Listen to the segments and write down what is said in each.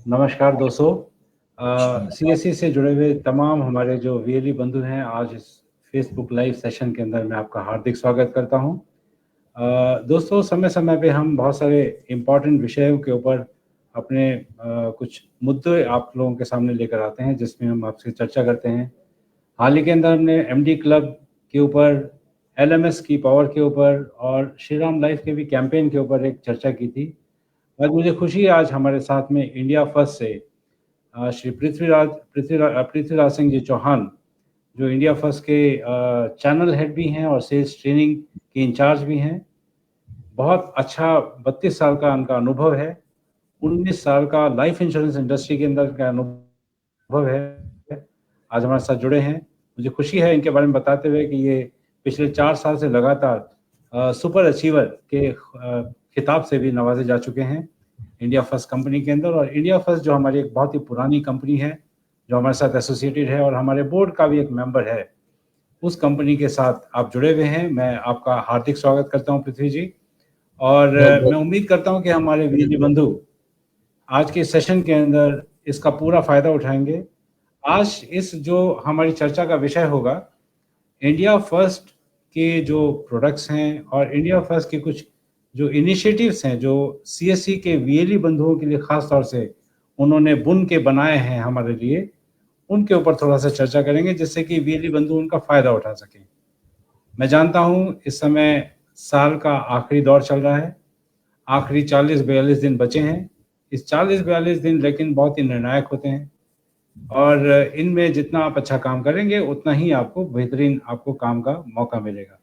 नमस्कार दोस्तों, सीएससी से जुड़े हुए तमाम हमारे जो वीएलई बंधु हैं, आज इस फेसबुक लाइव सेशन के अंदर मैं आपका हार्दिक स्वागत करता हूं। दोस्तों, समय समय पे हम बहुत सारे इम्पोर्टेंट विषयों के ऊपर अपने कुछ मुद्दे आप लोगों के सामने लेकर आते हैं, जिसमें हम आपसे चर्चा करते हैं। हाल ही के अंदर हमने एमडी क्लब के ऊपर, एलएमएस की पावर के ऊपर और श्री राम लाइफ के भी कैंपेन के ऊपर एक चर्चा की थी। आज मुझे खुशी है, आज हमारे साथ में इंडिया फर्स्ट से श्री पृथ्वीराज सिंह जी चौहान, जो इंडिया फर्स्ट के चैनल हेड भी हैं और सेल्स ट्रेनिंग के इंचार्ज भी हैं। बहुत अच्छा 32 साल का उनका अनुभव है, 19 साल का लाइफ इंश्योरेंस इंडस्ट्री के अंदर का अनुभव है। आज हमारे साथ जुड़े हैं। मुझे खुशी है इनके बारे में बताते हुए कि ये पिछले 4 साल से लगातार सुपर अचीवर के खिताब से भी नवाजे जा चुके हैं इंडिया फर्स्ट कंपनी के अंदर। और इंडिया फर्स्ट जो हमारी एक बहुत ही पुरानी कंपनी है, जो हमारे साथ एसोसिएटेड है और हमारे बोर्ड का भी एक मेंबर है, उस कंपनी के साथ आप जुड़े हुए हैं। मैं आपका हार्दिक स्वागत करता हूं पृथ्वी जी, और मैं उम्मीद करता हूं कि हमारे वीर बंधु आज के सेशन के अंदर इसका पूरा फायदा उठाएंगे। आज इस जो हमारी चर्चा का विषय होगा, इंडिया फर्स्ट के जो प्रोडक्ट्स हैं और इंडिया फर्स्ट के कुछ जो इनिशिएटिव्स हैं, जो सीएससी के वीएलई बंधुओं के लिए खास तौर से उन्होंने बुन के बनाए हैं हमारे लिए, उनके ऊपर थोड़ा सा चर्चा करेंगे, जिससे कि वीएलई बंधु उनका फायदा उठा सकें। मैं जानता हूं इस समय साल का आखिरी दौर चल रहा है, आखिरी 40-42 दिन बचे हैं। इस 40-42 दिन लेकिन बहुत ही निर्णायक होते हैं, और इनमें जितना आप अच्छा काम करेंगे उतना ही आपको बेहतरीन आपको काम का मौका मिलेगा।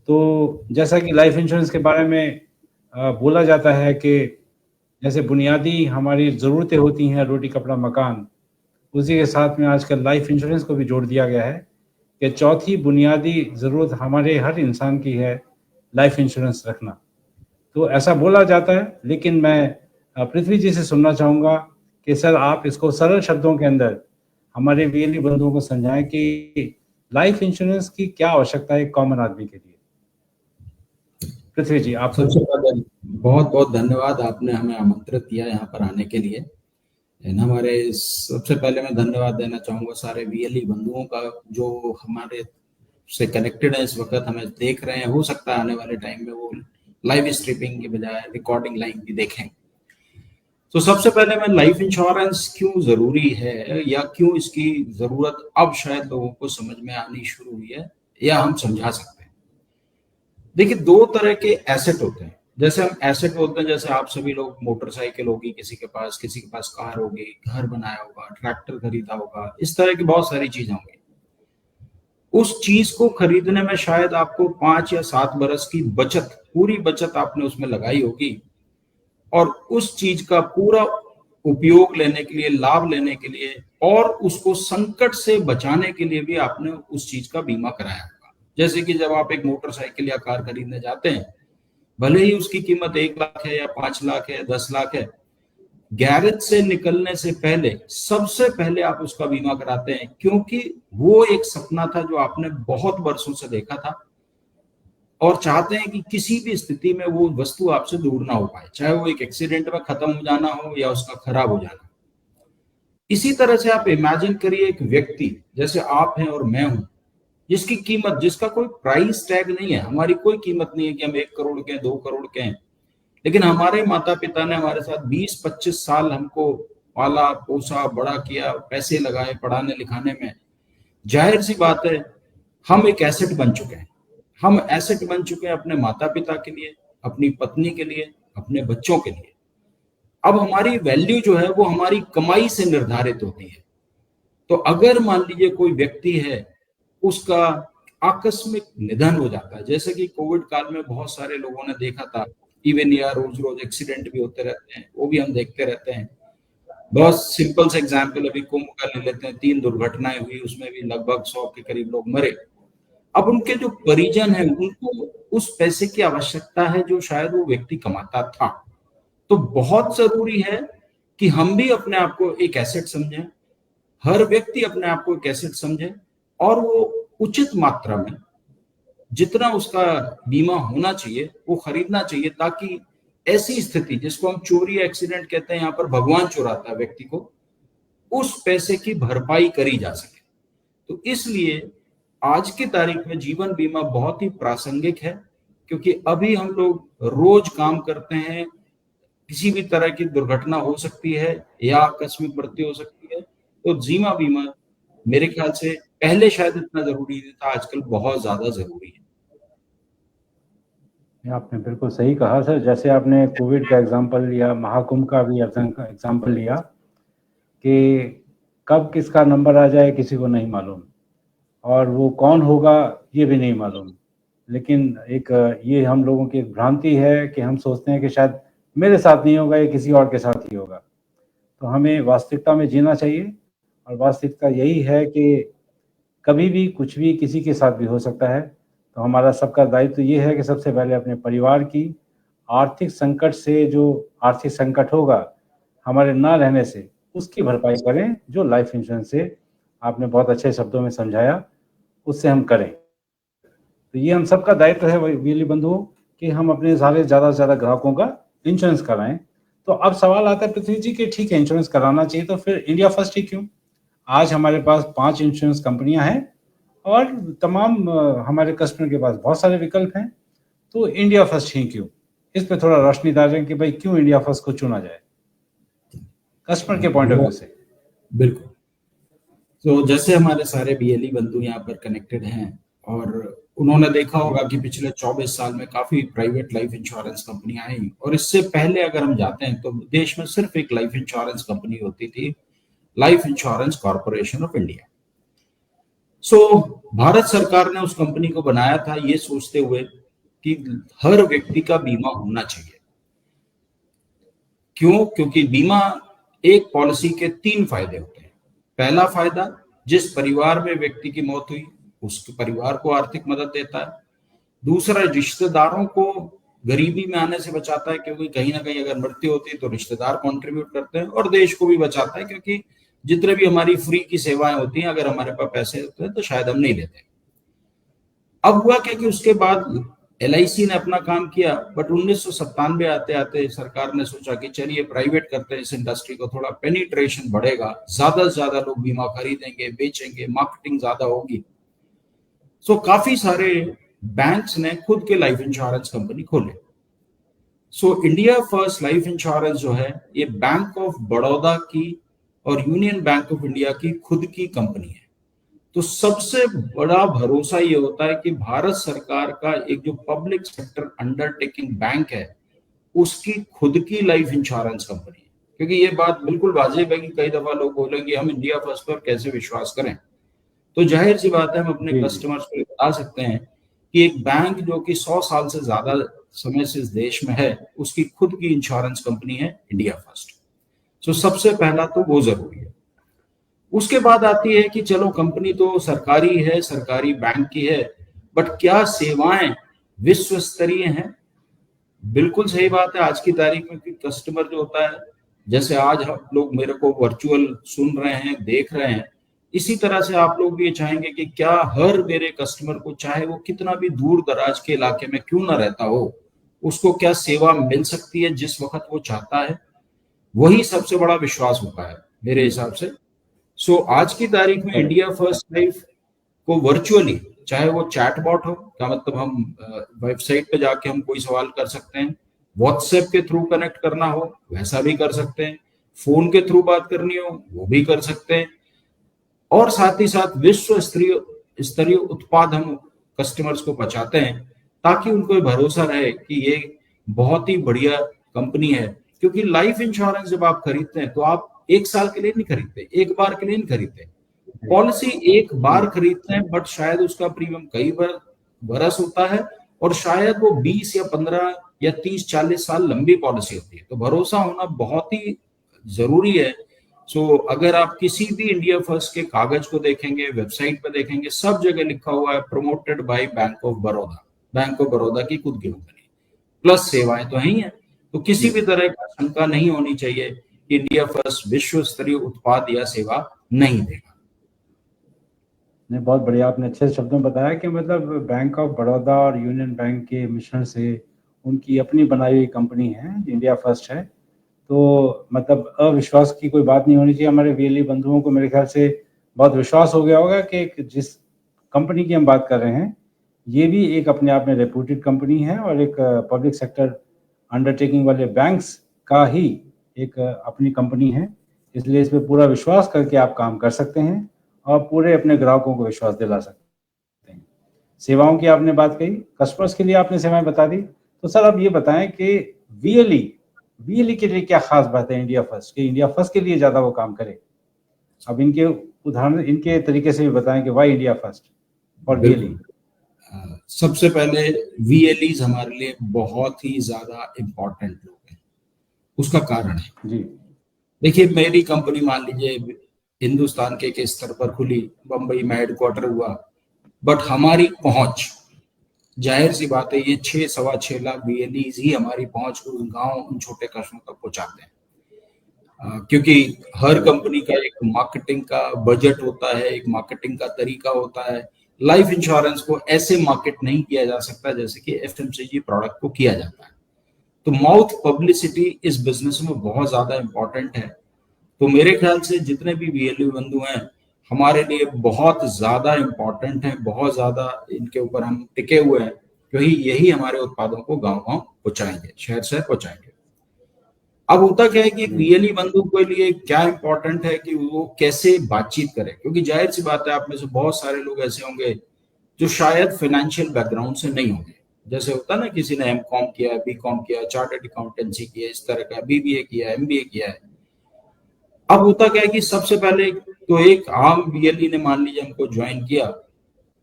तो जैसा कि लाइफ इंश्योरेंस के बारे में बोला जाता है कि जैसे बुनियादी हमारी ज़रूरतें होती हैं, रोटी कपड़ा मकान, उसी के साथ में आजकल लाइफ इंश्योरेंस को भी जोड़ दिया गया है कि चौथी बुनियादी ज़रूरत हमारे हर इंसान की है, लाइफ इंश्योरेंस रखना। तो ऐसा बोला जाता है, लेकिन मैं पृथ्वी जी से सुनना चाहूँगा कि सर, आप इसको सरल शब्दों के अंदर हमारे वीएलई बंधुओं को समझाएं कि लाइफ इंश्योरेंस की क्या आवश्यकता है एक कॉमन आदमी के लिए। पृथ्वी जी, आप सबसे पहले बहुत बहुत धन्यवाद, आपने हमें आमंत्रित किया यहाँ पर आने के लिए। हमारे सबसे पहले मैं धन्यवाद देना चाहूँगा सारे वीएलई बंधुओं का जो हमारे से कनेक्टेड है, इस वक्त हमें देख रहे हैं। हो सकता है आने वाले टाइम में वो लाइव स्ट्रीमिंग के बजाय रिकॉर्डिंग लाइव भी देखें। तो सबसे पहले मैं लाइफ इंश्योरेंस क्यों जरूरी है या क्यों इसकी जरूरत अब शायद लोगों को समझ में आनी शुरू हुई है या हम समझा सकते हैं। देखिए, दो तरह के एसेट होते हैं। जैसे हम एसेट बोलते हैं, जैसे आप सभी लोग मोटरसाइकिल होगी किसी के पास कार होगी, घर बनाया होगा, ट्रैक्टर खरीदा होगा, इस तरह की बहुत सारी चीजें होंगी। उस चीज को खरीदने में शायद आपको 5 या 7 बरस की बचत, पूरी बचत आपने उसमें लगाई होगी, और उस चीज का पूरा उपयोग लेने के लिए, लाभ लेने के लिए और उसको संकट से बचाने के लिए भी आपने उस चीज का बीमा कराया होगा। जैसे कि जब आप एक मोटरसाइकिल या कार खरीदने जाते हैं, भले ही उसकी कीमत 1 लाख है या 5 लाख है या 10 लाख है, गैरेज से निकलने से पहले सबसे पहले आप उसका बीमा कराते हैं, क्योंकि वो एक सपना था जो आपने बहुत वर्षों से देखा था और चाहते हैं कि किसी भी स्थिति में वो वस्तु आपसे दूर ना हो पाए, चाहे वो एक एक्सीडेंट में खत्म हो जाना हो या उसका खराब हो जाना। इसी तरह से आप इमेजिन करिए एक व्यक्ति जैसे आप हैं और मैं हूं, जिसकी कीमत, जिसका कोई प्राइस टैग नहीं है, हमारी कोई कीमत नहीं है कि हम 1 करोड़ के 2 करोड़ के हैं, लेकिन हमारे माता पिता ने हमारे साथ 20-25 साल हमको पाला पोसा बड़ा किया, पैसे लगाए पढ़ाने लिखाने में। जाहिर सी बात है हम एक एसेट बन चुके हैं। हम एसेट बन चुके हैं अपने माता पिता के लिए, अपनी पत्नी के लिए, अपने बच्चों के लिए। अब हमारी वैल्यू जो है वो हमारी कमाई से निर्धारित होती है। तो अगर मान लीजिए कोई व्यक्ति है, उसका आकस्मिक निधन हो जाता है, जैसे कि कोविड काल में बहुत सारे लोगों ने देखा था, इवन या रोज रोज एक्सीडेंट भी होते रहते हैं, वो भी हम देखते रहते हैं। बहुत सिंपल से एग्जाम्पल अभी कुंभ का ले लेते हैं, 3 दुर्घटनाएं हुई, उसमें भी लगभग 100 के करीब लोग मरे। अब उनके जो परिजन हैं, उनको उस पैसे की आवश्यकता है जो शायद वो व्यक्ति कमाता था। तो बहुत जरूरी है कि हम भी अपने आप को एक एसेट समझें, हर व्यक्ति अपने आप को एक एसेट समझे और वो उचित मात्रा में जितना उसका बीमा होना चाहिए वो खरीदना चाहिए, ताकि ऐसी स्थिति जिसको हम चोरी एक्सीडेंट कहते हैं, यहाँ पर भगवान चुराता है व्यक्ति को, उस पैसे की भरपाई करी जा सके। तो इसलिए आज की तारीख में जीवन बीमा बहुत ही प्रासंगिक है, क्योंकि अभी हम लोग रोज काम करते हैं, किसी भी तरह की दुर्घटना हो सकती है या आकस्मिक मृत्यु हो सकती है, तो जीवन बीमा मेरे ख्याल से पहले शायद इतना जरूरी नहीं था, आजकल बहुत ज्यादा जरूरी है। आपने बिल्कुल सही कहा सर। जैसे आपने कोविड का एग्जांपल लिया, महाकुंभ का भी एग्जांपल लिया कि कब किसका नंबर आ जाए किसी को नहीं मालूम, और वो कौन होगा ये भी नहीं मालूम। लेकिन एक ये हम लोगों की एक भ्रांति है कि हम सोचते हैं कि शायद मेरे साथ नहीं होगा, ये किसी और के साथ ही होगा। तो हमें वास्तविकता में जीना चाहिए, और वास्तविकता यही है कि कभी भी कुछ भी किसी के साथ भी हो सकता है। तो हमारा सबका दायित्व ये है कि सबसे पहले अपने परिवार की आर्थिक संकट से, जो आर्थिक संकट होगा हमारे ना रहने से, उसकी भरपाई करें, जो लाइफ इंश्योरेंस से आपने बहुत अच्छे शब्दों में समझाया उससे हम करें। तो ये हम सबका दायित्व है बिजली बंधुओं कि हम अपने सारे ज़्यादा से ज़्यादा ग्राहकों का इंश्योरेंस कराएं। तो अब सवाल आता है पृथ्वी जी कि ठीक है इंश्योरेंस कराना चाहिए, तो फिर इंडिया फर्स्ट ही क्यों? आज हमारे पास 5 इंश्योरेंस कंपनियां हैं और तमाम हमारे कस्टमर के पास बहुत सारे विकल्प हैं, तो इंडिया फर्स्ट ही क्यों? इस पे थोड़ा रोशनी डालें कि भाई क्यों इंडिया फर्स्ट को चुना जाए कस्टमर के पॉइंट ऑफ व्यू से। बिल्कुल। तो जैसे हमारे सारे बीएलई बंधु यहाँ पर कनेक्टेड हैं, और उन्होंने देखा होगा कि पिछले 24 साल में काफी प्राइवेट लाइफ इंश्योरेंस कंपनियां आई, और इससे पहले अगर हम जाते हैं तो देश में सिर्फ एक लाइफ इंश्योरेंस कंपनी होती थी, life insurance corporation of India. So Bharat सरकार ने उस कंपनी को बनाया था ये सोचते हुए कि हर व्यक्ति का बीमा होना चाहिए। क्यों? क्योंकि बीमा एक पॉलिसी के 3 फायदे होते हैं। पहला फायदा, जिस परिवार में व्यक्ति की मौत हुई उसके परिवार को आर्थिक मदद देता है। दूसरा, रिश्तेदारों को गरीबी में आने से बचाता है, क्योंकि कहीं ना कहीं अगर मृत्यु होती है तो रिश्तेदार कंट्रीब्यूट करते हैं। और देश को भी बचाता है, क्योंकि जितने भी हमारी फ्री की सेवाएं होती हैं, अगर हमारे पास पैसे होते हैं तो शायद हम नहीं लेते। अब हुआ क्या कि उसके बाद एलआईसी ने अपना काम किया, बट 1997 आते आते सरकार ने सोचा कि चलिए प्राइवेट करते हैं इस इंडस्ट्री को, थोड़ा पेनिट्रेशन बढ़ेगा, ज्यादा से ज्यादा लोग बीमा खरीदेंगे, बेचेंगे, मार्केटिंग ज्यादा होगी। सो काफी सारे बैंक्स ने खुद के लाइफ इंश्योरेंस कंपनी खोले। So India first life insurance जो है, ये बैंक ऑफ बड़ौदा की और यूनियन बैंक ऑफ इंडिया की खुद की कंपनी है। तो सबसे बड़ा भरोसा ये होता है कि भारत सरकार का एक जो पब्लिक सेक्टर अंडरटेकिंग बैंक है, उसकी खुद की लाइफ इंश्योरेंस कंपनी है। क्योंकि ये बात बिल्कुल वाजिब है कि कई दफा लोग बोलेंगे हम इंडिया फर्स्ट पर कैसे विश्वास करें। तो जाहिर सी बात है, हम अपने कस्टमर्स को बता सकते हैं कि एक बैंक जो कि 100 साल से ज्यादा समय से इस देश में है, उसकी खुद की इंश्योरेंस कंपनी है इंडिया फर्स्ट। तो सबसे पहला तो वो जरूरी है। उसके बाद आती है कि चलो कंपनी तो सरकारी है, सरकारी बैंक की है, बट क्या सेवाएं विश्व स्तरीय हैं? बिल्कुल सही बात है। आज की तारीख में कि कस्टमर जो होता है, जैसे आज हम लोग मेरे को वर्चुअल सुन रहे हैं, देख रहे हैं, इसी तरह से आप लोग भी ये चाहेंगे कि क्या हर मेरे कस्टमर को, चाहे वो कितना भी दूर दराज के इलाके में क्यों ना रहता हो, उसको क्या सेवा मिल सकती है जिस वक्त वो चाहता है? वही सबसे बड़ा विश्वास होता है मेरे हिसाब से। सो आज की तारीख में इंडिया फर्स्ट लाइफ को वर्चुअली, चाहे वो चैटबॉट हो, क्या मतलब हम वेबसाइट पे जाके हम कोई सवाल कर सकते हैं, व्हाट्सएप के थ्रू कनेक्ट करना हो वैसा भी कर सकते हैं, फोन के थ्रू बात करनी हो वो भी कर सकते हैं, और साथ ही साथ विश्व स्तरीय उत्पाद हम कस्टमर्स को पहुंचाते हैं, ताकि उनको भरोसा रहे कि ये बहुत ही बढ़िया कंपनी है। क्योंकि लाइफ इंश्योरेंस जब आप खरीदते हैं तो आप 1 साल के लिए नहीं खरीदते, एक बार के लिए नहीं खरीदते। पॉलिसी एक बार खरीदते हैं, बट शायद उसका प्रीमियम कई बार बरस होता है, और शायद वो 20 या 15 या 30-40 साल लंबी पॉलिसी होती है। तो भरोसा होना बहुत ही जरूरी है। सो अगर आप किसी भी इंडिया फर्स्ट के कागज को देखेंगे, वेबसाइट पर देखेंगे, सब जगह लिखा हुआ है promoted by bank of Baroda, bank of Baroda की खुद की कंपनी, प्लस सेवाएं तो ही है। तो किसी भी तरह का शंका नहीं होनी चाहिए कि इंडिया फर्स्ट विश्व स्तरीय उत्पाद या सेवा नहीं देगा। नहीं, बहुत बढ़िया, आपने अच्छे शब्दों में बताया कि मतलब बैंक ऑफ बड़ौदा और यूनियन बैंक के मिश्रण से उनकी अपनी बनाई हुई कंपनी है, इंडिया फर्स्ट है। तो मतलब अविश्वास की कोई बात नहीं होनी चाहिए। हमारे वीएलई बंधुओं को मेरे ख्याल से बहुत विश्वास हो गया होगा कि जिस कंपनी की हम बात कर रहे हैं ये भी एक अपने आप में रेप्यूटेड कंपनी है और एक पब्लिक सेक्टर अंडरटेकिंग वाले बैंक्स का ही एक अपनी कंपनी है। इसलिए इस पे पूरा विश्वास करके आप काम कर सकते हैं और पूरे अपने ग्राहकों को विश्वास दिला सकते हैं। सेवाओं की आपने बात कही, कस्टमर्स के लिए आपने सेवाएं बता दी। तो सर आप ये बताएं कि वीएलई के लिए क्या खास बात है इंडिया फर्स्ट कि इंडिया फर्स्ट के लिए ज्यादा वो काम करे। अब इनके उदाहरण इनके तरीके से भी बताएं कि वाई इंडिया फर्स्ट और वीएलई। सबसे पहले वीएलईज हमारे लिए बहुत ही ज्यादा इम्पोर्टेंट लोग हैं। उसका कारण है, जी देखिए मेरी कंपनी मान लीजिए हिंदुस्तान के एक स्तर पर खुली, बंबई में हेडक्वार्टर हुआ, बट हमारी पहुंच, जाहिर सी बात है, ये 6-6.25 लाख वीएलईज ही हमारी पहुंच को उन गांव, उन छोटे कस्बों तक पहुंचाते हैं। क्योंकि हर कंपनी का एक मार्केटिंग का बजट होता है, एक मार्केटिंग का तरीका होता है। लाइफ इंश्योरेंस को ऐसे मार्केट नहीं किया जा सकता जैसे कि एफएमसीजी प्रोडक्ट को किया जाता है। तो माउथ पब्लिसिटी इस बिजनेस में बहुत ज्यादा इंपॉर्टेंट है। तो मेरे ख्याल से जितने भी वीएलयू बंधु हैं हमारे लिए बहुत ज्यादा इंपॉर्टेंट है, बहुत ज्यादा इनके ऊपर हम टिके हुए हैं, क्योंकि यही हमारे उत्पादों को गांव गांव पहुंचाएंगे, शहर शहर पहुंचाएंगे। अब होता क्या है कि वीएलई बंधु के लिए क्या इंपॉर्टेंट है कि वो कैसे बातचीत करे, क्योंकि जाहिर सी बात है आप में से बहुत सारे लोग ऐसे होंगे जो शायद फाइनेंशियल बैकग्राउंड से नहीं होंगे। जैसे होता है ना, किसी ने एमकॉम किया है, बीकॉम किया है, चार्टर्ड अकाउंटेंसी किया है, इस तरह का बीबीए किया है, एमबीए किया है। अब होता क्या है कि सबसे पहले तो एक आम वीएलई ने मान लीजिए हमको ज्वाइन किया,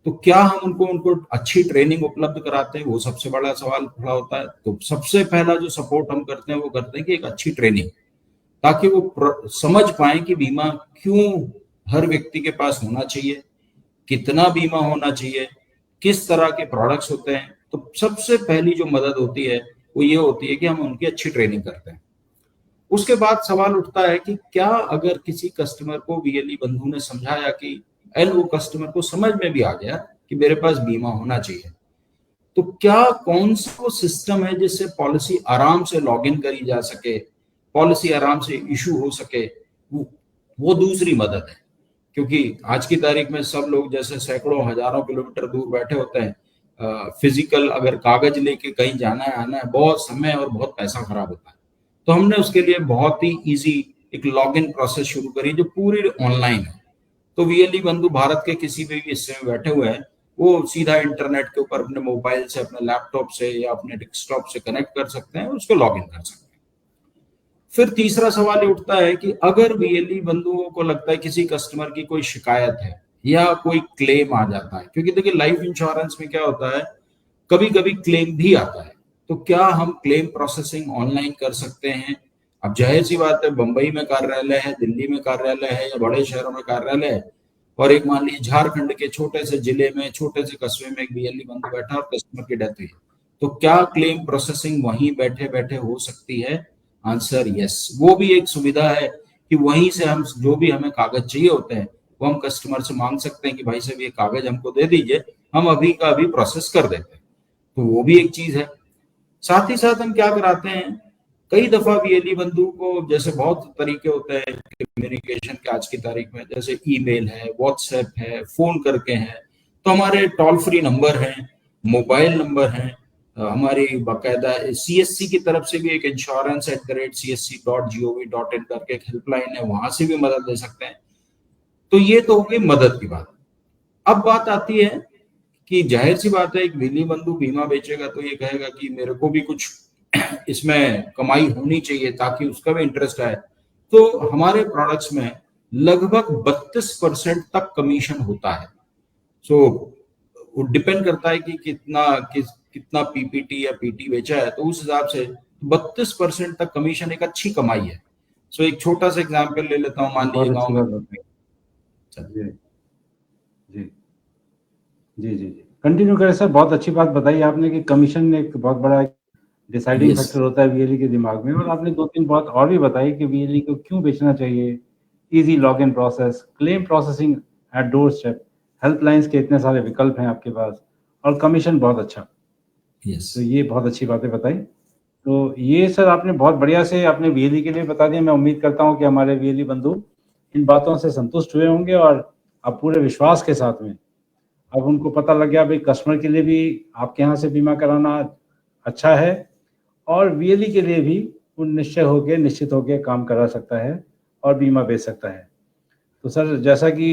तो क्या हम उनको अच्छी ट्रेनिंग उपलब्ध कराते हैं, वो सबसे बड़ा सवाल खड़ा होता है। तो सबसे पहला जो सपोर्ट हम करते हैं वो करते हैं कि एक अच्छी ट्रेनिंग, ताकि वो समझ पाए कि बीमा क्यों हर व्यक्ति के पास होना चाहिए, कितना बीमा होना चाहिए, किस तरह के प्रोडक्ट्स होते हैं। तो सबसे पहली जो मदद होती है वो ये होती है कि हम उनकी अच्छी ट्रेनिंग करते हैं। उसके बाद सवाल उठता है कि क्या अगर किसी कस्टमर को वीएलई बंधु ने समझाया कि एंड वो कस्टमर को समझ में भी आ गया कि मेरे पास बीमा होना चाहिए, तो क्या कौन सा वो सिस्टम है जिससे पॉलिसी आराम से लॉग इन करी जा सके, पॉलिसी आराम से इशू हो सके, वो दूसरी मदद है। क्योंकि आज की तारीख में सब लोग जैसे सैकड़ों हजारों किलोमीटर दूर बैठे होते हैं, फिजिकल अगर कागज लेके कहीं जाना है आना है, बहुत समय और बहुत पैसा खराब होता है। तो हमने उसके लिए बहुत ही इजी एक लॉग इन प्रोसेस शुरू करी जो पूरी ऑनलाइन है। तो वीएलई बंधु भारत के किसी भी हिस्से में बैठे हुए हैं, वो सीधा इंटरनेट के ऊपर अपने मोबाइल से, अपने लैपटॉप से या अपने डेस्कटॉप से कनेक्ट कर सकते हैं और उसको लॉग इन कर सकते हैं। फिर तीसरा सवाल ये उठता है कि अगर वीएलई बंधुओं को लगता है किसी कस्टमर की कोई शिकायत है या कोई क्लेम आ जाता है, क्योंकि देखिए लाइफ इंश्योरेंस में क्या होता है, कभी कभी क्लेम भी आता है, तो क्या हम क्लेम प्रोसेसिंग ऑनलाइन कर सकते हैं। अब जाहिर सी बात है, बंबई में कार्यालय है, दिल्ली में कार्यालय है या बड़े शहरों में कार्यालय है, और एक मान लीजिए झारखंड के छोटे से जिले में, छोटे से कस्बे में एक वीएलई बंधु बैठा और कस्टमर की डेथ हुई, तो क्या क्लेम प्रोसेसिंग वहीं बैठे बैठे हो सकती है? आंसर यस, वो भी एक सुविधा है कि वहीं से हम जो भी हमें कागज चाहिए होते हैं वो हम कस्टमर से मांग सकते हैं कि भाई साहब ये कागज हमको दे दीजिए, हम अभी का अभी प्रोसेस कर देते हैं। तो वो भी एक चीज है। साथ ही साथ हम क्या कराते हैं, कई दफा वीएलई बंधु को जैसे बहुत तरीके होते हैं कम्युनिकेशन के आज की तारीख में, जैसे ईमेल है, व्हाट्सएप है, फोन करके हैं, तो हमारे टोल फ्री नंबर हैं, मोबाइल नंबर हैं, हमारी बाकायदा सीएससी की तरफ से भी एक insurance@csc.gov.in करके एक हेल्पलाइन है, वहां से भी मदद ले सकते हैं। तो ये तो हो गई मदद की बात। अब बात आती है कि जाहिर सी बात है, एक वीएलई बंधु बीमा बेचेगा तो ये कहेगा कि मेरे को भी कुछ इसमें कमाई होनी चाहिए ताकि उसका भी इंटरेस्ट आए। तो हमारे प्रोडक्ट्स में लगभग 32% तक कमीशन होता है। सो वो डिपेंड करता है कि कितना पीपीटी या पीटी बेचा है, तो उस हिसाब से 32% तक कमीशन एक अच्छी कमाई है। सो एक छोटा सा एग्जांपल ले लेता हूँ, मान लीजिए गांव में जी जी जी जी जी कंटिन्यू करें सर। बहुत अच्छी बात बताई आपने कि कमीशन एक बहुत बड़ा डिसाइडिंग फैक्टर होता है वीएलई के दिमाग में, और आपने 2-3 बात और भी बताई कि वीएलई को क्यों बेचना चाहिए। Easy log in process, claim processing eight door step, helplines के इतने सारे विकल्प हैं आपके पास, और कमीशन बहुत अच्छा। यस। तो ये बहुत अच्छी बातें बताई। तो ये सर आपने बहुत बढ़िया से अपने वीएलई के लिए बता दिया। मैं उम्मीद करता हूँ कि हमारे वीएलई बंधु इन बातों से संतुष्ट हुए होंगे और अब पूरे विश्वास के साथ में अब उनको पता लग गया भाई कस्टमर के लिए भी आपके यहाँ से बीमा कराना अच्छा है और वीएलई के लिए भी वो निश्चित होकर काम करा सकता है और बीमा बेच सकता है। तो सर जैसा कि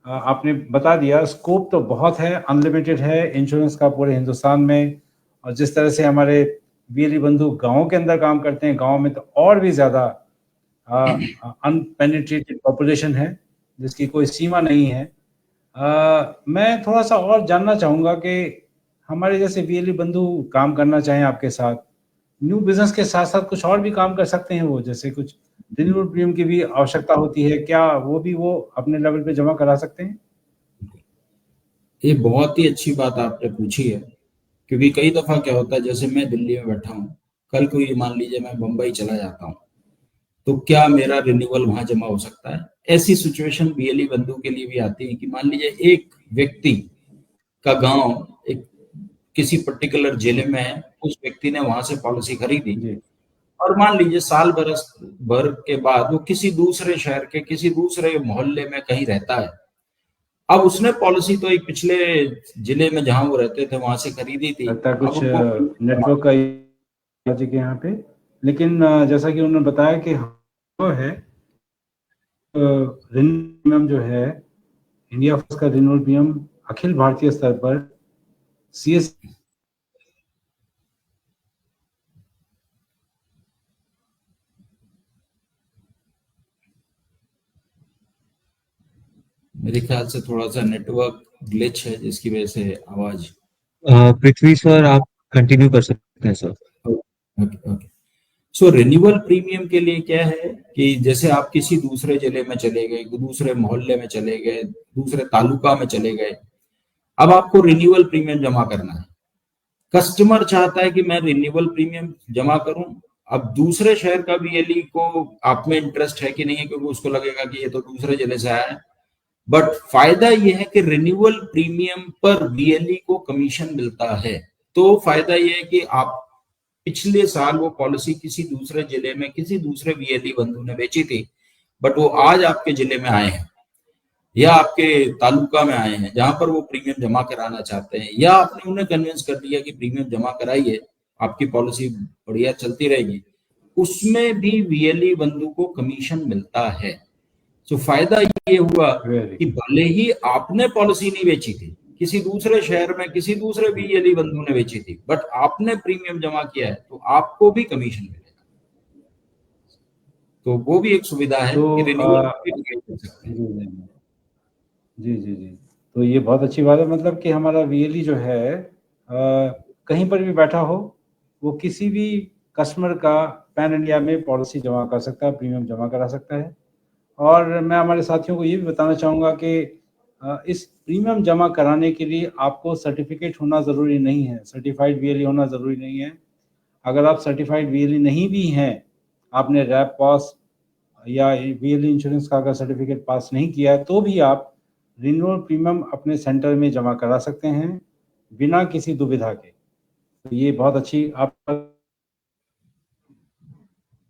आपने बता दिया स्कोप तो बहुत है, अनलिमिटेड है इंश्योरेंस का पूरे हिंदुस्तान में। और जिस तरह से हमारे वीएलई बंधु गाँव के अंदर काम करते हैं, गाँव में तो और भी ज़्यादा अनपेनिट्रेटेड पॉपुलेशन है जिसकी कोई सीमा नहीं है। मैं थोड़ा सा और जानना चाहूँगा कि हमारे जैसे वीएलई बंधु काम करना चाहें आपके साथ, न्यू बिजनेस के साथ साथ कुछ और भी काम कर सकते हैं वो, जैसे कुछ रिन्यूअल प्रीमियम की भी आवश्यकता होती है, क्या वो अपने लेवल पे जमा करा सकते हैं? ये बहुत ही अच्छी बात आपने पूछी है, क्योंकि कई दफा क्या होता है, जैसे मैं दिल्ली में बैठा हूँ, कल को ये मान लीजिए मैं मुंबई चला जाता हूँ, तो क्या मेरा रिन्यूअल वहां जमा हो सकता है? ऐसी सिचुएशन वीएलई बंधु के लिए भी आती है कि मान लीजिए एक व्यक्ति का गांव एक किसी पर्टिकुलर जिले में है, उस व्यक्ति ने वहां से पॉलिसी खरीदी जी। और मान लीजिए साल बरस भर के बाद वो किसी दूसरे शहर के किसी दूसरे मोहल्ले में कहीं रहता है। अब उसने पॉलिसी तो एक पिछले जिले में जहां वो रहते थे वहां से खरीदी थी। लगता है अब कुछ उनको नेटवर्क का जी के यहाँ पे, लेकिन जैसा कि उन्होंने बताया कि वो है रिन्यूअल जो है इंडिया फर्स्ट का रिन्यूअल प्रीमियम अखिल भारतीय स्तर पर सीएस मेरे ख्याल से थोड़ा सा नेटवर्क ग्लिच है जिसकी वजह से आवाज। पृथ्वी सर आप कंटिन्यू कर सकते हैं sir. Okay okay. So renewal premium के लिए क्या है कि जैसे आप किसी दूसरे जिले में चले गए, दूसरे मोहल्ले में चले गए, दूसरे तालुका में चले गए, अब आपको रिन्यूअल प्रीमियम जमा करना है। कस्टमर चाहता है कि मैं रिन्यूअल प्रीमियम जमा करूं। अब दूसरे शहर का वीएलई को आप में इंटरेस्ट है कि नहीं है, क्योंकि उसको लगेगा कि ये तो दूसरे जिले से आया है। बट फायदा ये है कि रिन्यूअल प्रीमियम पर वीएलई को कमीशन मिलता है। तो फायदा ये है कि आप पिछले साल वो पॉलिसी किसी दूसरे जिले में किसी दूसरे वीएलई बंधु ने बेची थी, बट वो आज आपके जिले में आए हैं या आपके तालुका में आए हैं जहां पर वो प्रीमियम जमा कराना चाहते हैं, या आपने उन्हें कन्विंस कर दिया कि प्रीमियम जमा कराइए, आपकी पॉलिसी बढ़िया चलती रहेगी, उसमें भी वीएलई बंधु को कमीशन मिलता है। तो फायदा ये हुआ कि भले ही आपने पॉलिसी नहीं बेची थी, किसी दूसरे शहर में किसी दूसरे वीएलई बंधु ने बेची थी, बट आपने प्रीमियम जमा किया है तो आपको भी कमीशन मिलेगा। तो वो भी एक सुविधा है तो कि रिन्यूअल कर सकते हैं। जी जी जी। तो ये बहुत अच्छी बात है, मतलब कि हमारा वीएलई जो है कहीं पर भी बैठा हो वो किसी भी कस्टमर का पैन इंडिया में पॉलिसी जमा कर सकता है, प्रीमियम जमा करा सकता है। और मैं हमारे साथियों को ये भी बताना चाहूँगा कि इस प्रीमियम जमा कराने के लिए आपको सर्टिफिकेट होना ज़रूरी नहीं है, सर्टिफाइड वीएलई होना ज़रूरी नहीं है। अगर आप सर्टिफाइड वीएलई नहीं भी हैं, आपने रैप पास या वीएलई इंश्योरेंस का अगर सर्टिफिकेट पास नहीं किया है, तो भी आप रिन्यूअल प्रीमियम अपने सेंटर में जमा करा सकते हैं बिना किसी दुविधा के। तो ये बहुत अच्छी आप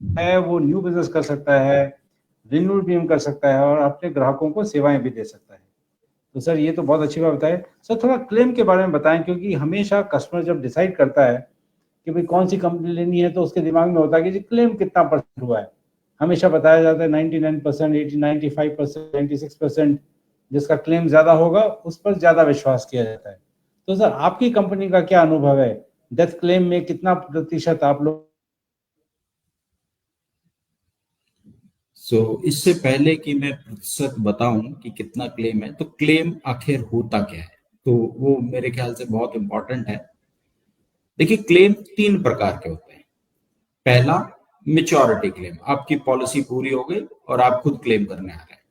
है, वो न्यू बिजनेस कर सकता है, रिन्यूअल प्रीमियम कर सकता है और अपने ग्राहकों को सेवाएं भी दे सकता है। तो सर ये तो बहुत अच्छी बात बताए। सर थोड़ा क्लेम के बारे में बताएं, क्योंकि हमेशा कस्टमर जब डिसाइड करता है कि भाई कौन सी कंपनी लेनी है तो उसके दिमाग में होता है कि जी क्लेम कितना परसेंट हुआ है। हमेशा बताया जाता है 99%, 80, 95%, 96%, जिसका क्लेम ज्यादा होगा उस पर ज्यादा विश्वास किया जाता है। तो सर आपकी कंपनी का क्या अनुभव है, डेथ क्लेम में कितना प्रतिशत आप लोग? इससे पहले कि मैं प्रतिशत बताऊं कि कितना क्लेम है, तो क्लेम आखिर होता क्या है, तो वो मेरे ख्याल से बहुत इंपॉर्टेंट है। देखिए, क्लेम 3 प्रकार के होते हैं। पहला, मेच्योरिटी क्लेम, आपकी पॉलिसी पूरी हो गई और आप खुद क्लेम करने आ रहे हैं।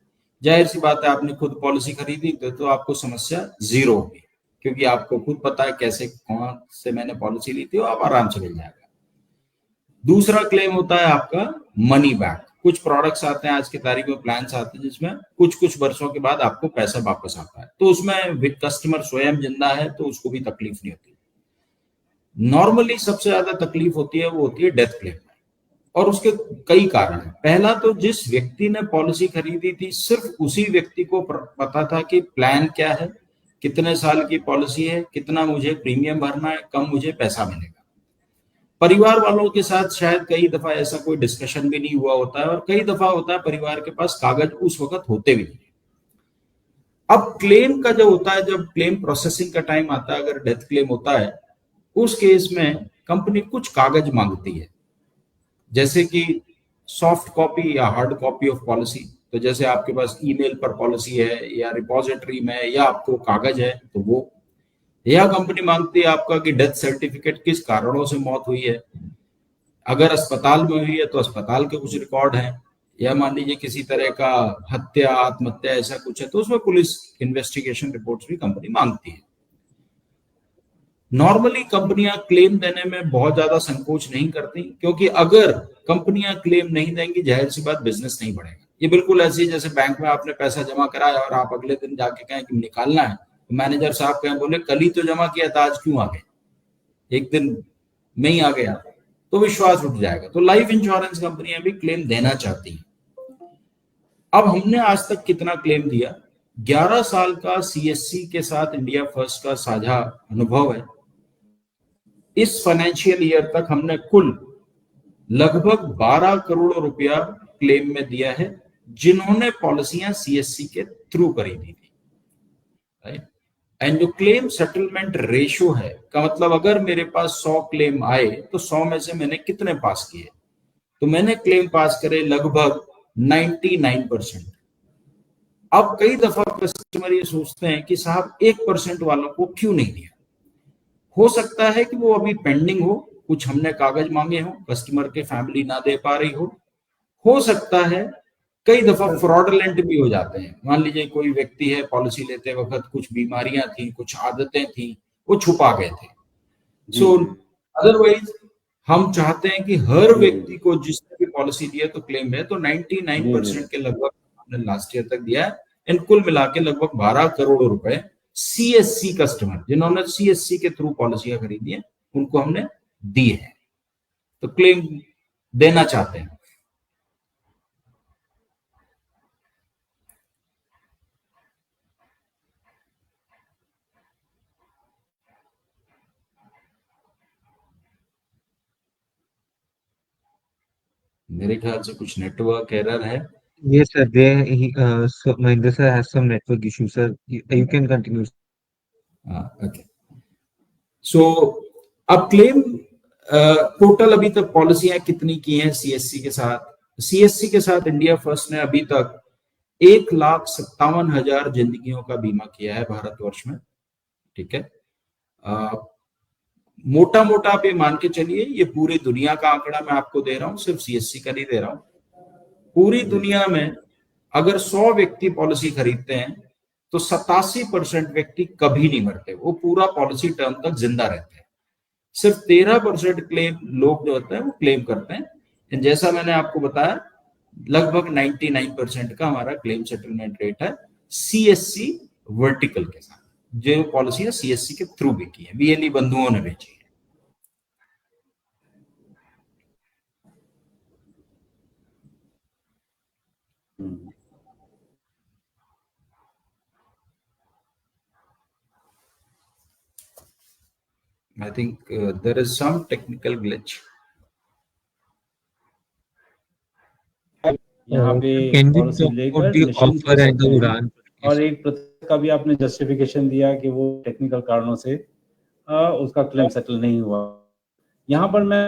जाहिर सी बात है, आपने खुद पॉलिसी खरीदी तो आपको समस्या जीरो होगी, क्योंकि आपको खुद पता है कैसे कौन से मैंने पॉलिसी ली थी, और आप आराम से मिल जाएगा। दूसरा क्लेम होता है आपका मनी बैक। कुछ प्रोडक्ट्स आते हैं आज की तारीख में, प्लान्स आते हैं जिसमें कुछ कुछ वर्षों के बाद आपको पैसा वापस आता है, तो उसमें कस्टमर स्वयं जिंदा है तो उसको भी तकलीफ नहीं होती। नॉर्मली सबसे ज्यादा तकलीफ होती है वो होती है डेथ क्लेम में, और उसके कई कारण हैं। पहला तो जिस व्यक्ति ने पॉलिसी खरीदी थी सिर्फ उसी व्यक्ति को पता था कि प्लान क्या है, कितने साल की पॉलिसी है, कितना मुझे प्रीमियम भरना है, कम मुझे पैसा मिलेगा। परिवार वालों के साथ शायद कई दफा ऐसा कोई डिस्कशन भी नहीं हुआ होता है, और कई दफा होता है परिवार के पास कागज उस वक्त होते भी नहीं। अब क्लेम का जो होता है, जब क्लेम प्रोसेसिंग का टाइम आता है, अगर डेथ क्लेम होता है उस केस में कंपनी कुछ कागज मांगती है, जैसे कि सॉफ्ट कॉपी या हार्ड कॉपी ऑफ पॉलिसी। तो जैसे आपके पास ईमेल पर पॉलिसी है या रिपोजिटरी में या आपको कागज है तो वो, या कंपनी मांगती है आपका कि डेथ सर्टिफिकेट, किस कारणों से मौत हुई है। अगर अस्पताल में हुई है तो अस्पताल के कुछ रिकॉर्ड हैं, या मान लीजिए किसी तरह का हत्या, आत्महत्या ऐसा कुछ है तो उसमें पुलिस इन्वेस्टिगेशन रिपोर्ट्स भी कंपनी मांगती है। नॉर्मली कंपनियां क्लेम देने में बहुत ज्यादा संकोच नहीं करती, क्योंकि अगर कंपनियां क्लेम नहीं देंगी जाहिर सी बात बिजनेस नहीं बढ़ेगा। ये बिल्कुल ऐसी जैसे बैंक में आपने पैसा जमा कराया और आप अगले दिन जाके कहें कि निकालना है, तो मैनेजर साहब कहें बोले कल ही तो जमा किया था, आज क्यों आ गए, एक दिन में ही आ गया, तो विश्वास उठ जाएगा। तो लाइफ इंश्योरेंस कंपनियां भी क्लेम देना चाहती हैं। अब हमने आज तक कितना क्लेम दिया, 11 साल का सीएससी के साथ इंडिया फर्स्ट का साझा अनुभव है। इस फाइनेंशियल ईयर तक हमने कुल लगभग 12 करोड़ रुपया क्लेम में दिया है, जिन्होंने पॉलिसियां सीएससी के थ्रू खरीदी थी, राइट। एंड जो क्लेम सेटलमेंट रेशो है का मतलब, अगर मेरे पास 100 क्लेम आए तो 100 में से मैंने कितने पास किए, तो मैंने क्लेम पास करे लगभग 99%। अब कई दफा कस्टमर ये सोचते हैं कि साहब 1% वालों को क्यों नहीं दिया। हो सकता है कि वो अभी पेंडिंग हो, कुछ हमने कागज मांगे हो, कस्टमर के फैमिली ना दे पा रही हो सकता है कई दफा फ्रॉडलेंट भी हो जाते हैं। मान लीजिए कोई व्यक्ति है, पॉलिसी लेते वक्त कुछ बीमारियां थी, कुछ आदतें थी, वो छुपा गए थे। सो अदरवाइज हम चाहते हैं कि हर व्यक्ति को जिसने भी पॉलिसी दी है तो क्लेम है, तो 99% के लगभग हमने लास्ट ईयर तक दिया है। इन कुल मिला के लगभग 12 करोड़ रुपए सीएससी कस्टमर जिन्होंने सीएससी के थ्रू पॉलिसियां खरीदी है उनको हमने दी है, तो क्लेम देना चाहते हैं। मेरे ख्याल से कुछ नेटवर्क एरर है। Yes, sir. So Mahindra sir has some network issue, sir. You can continue. Okay, so अब क्लेम टोटल अभी तक पॉलिसियां कितनी की हैं सीएससी के साथ? सीएससी के साथ इंडिया फर्स्ट ने अभी तक 1,57,000 जिंदगियों का बीमा किया है भारतवर्ष में, ठीक है। मोटा मोटा आप ये मान के चलिए, ये पूरी दुनिया का आंकड़ा मैं आपको दे रहा हूं, सिर्फ सीएससी का नहीं दे रहा हूं। पूरी दुनिया में अगर 100 व्यक्ति पॉलिसी खरीदते हैं तो 87% व्यक्ति कभी नहीं मरते, वो पूरा पॉलिसी टर्म तक जिंदा रहते हैं। सिर्फ 13% क्लेम लोग जो होते हैं वो क्लेम करते हैं। जैसा मैंने आपको बताया लगभग 99% का हमारा क्लेम सेटलमेंट रेट है सीएससी वर्टिकल के साथ, जो पॉलिसी है सीएससी के थ्रू बिकी है, वीएलई बंधुओं ने बेची है। I think there is some technical glitch. यहाँ पे Can we पॉलिसी talk लेकर about the निश्चिंत हो offer and सकते the हैं। उड़ान? और 1% का भी आपने जस्टिफिकेशन दिया कि वो टेक्निकल कारणों से उसका क्लेम सेटल नहीं हुआ। यहाँ पर मैं